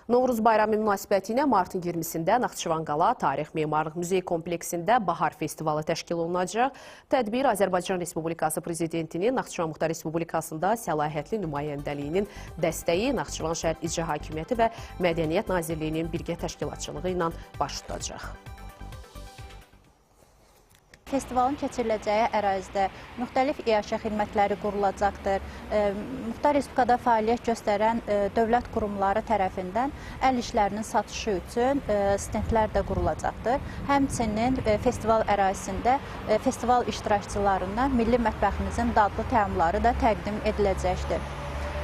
Novruz bayramı münasibətilə martın 20-sində Naxçıvan Qala Tarix Memarlıq Müzeyi kompleksində Bahar Festivalı təşkil olunacaq. Tədbir Azərbaycan Respublikası Prezidentinin Naxçıvan Muxtar Respublikasında səlahiyyətli nümayəndəliyinin dəstəyi, Naxçıvan şəhər İcra Hakimiyyəti və Mədəniyyət Nazirliyinin birgə təşkilatçılığı ilə baş tutacaq. Festivalın keçiriləcəyi ərazidə müxtəlif iaşə xidmətləri qurulacaqdır. Muxtar Respublikada fəaliyyət göstərən dövlət qurumları tərəfindən əl işlərinin satışı üçün stendlər də qurulacaqdır. Həmçinin festival ərazisində festival iştirakçılarına milli mətbəximizin dadlı təamları da təqdim ediləcəkdir.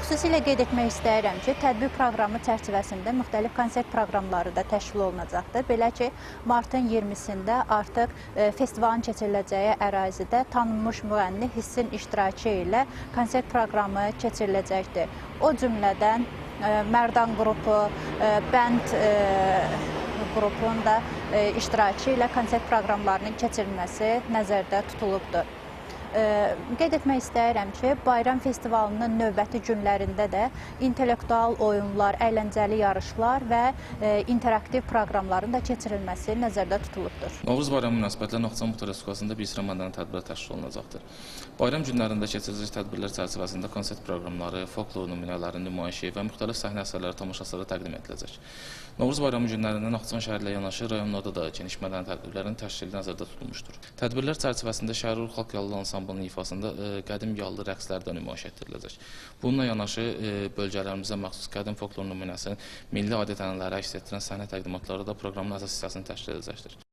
Xüsusilə qeyd etmək istəyirəm ki, tədbir proqramı çərçivəsində müxtəlif konsert proqramları da təşkil olunacaqdır. Belə ki, martın 20-sində artıq festivalın keçiriləcəyi ərazidə tanınmış müğənni Hissin iştirakı ilə konsert proqramı keçiriləcəkdir. O cümlədən Mərdan qrupu, Bənd qrupunun da iştirakı ilə konsert proqramlarının keçirilməsi nəzərdə tutulubdur. Qeyd etmək istəyirəm ki, bayram festivalının növbəti günlərində də intellektual oyunlar, əyləncəli yarışlar və interaktiv proqramların da keçirilməsi nəzərdə tutulubdur. Novruz bayramı münasibətilə Naxçıvan Muxtar Respublikasında bir sıra mədəni tədbirlər təşkil olunacaqdır. Bayram günlərində keçiriləcək tədbirlər çərçivəsində konsert proqramları, folklor nümunələrinin nümayişi və müxtəlif səhnə əsərləri tamaşaçılara təqdim ediləcək. Novruz bayramı günlərində Naxçıvan şəhərlə yanaşı rayonlarda da geniş mədəni tədbirlərin təşkili nəzərdə tutulmuşdur. Tədbirlər çərçivəsində Şəhərur Xalq Yallı Ansamblının ifasında qədim yallı rəqslər də nümayiş etdiriləcək. Bununla yanaşı bölgələrimizə məxsus qədim folklor nümunəsinin milli adət-ənənələri əks etdirən səhnə təqdimatları da proqramın əsas hissəsini təşkil edəcəkdir.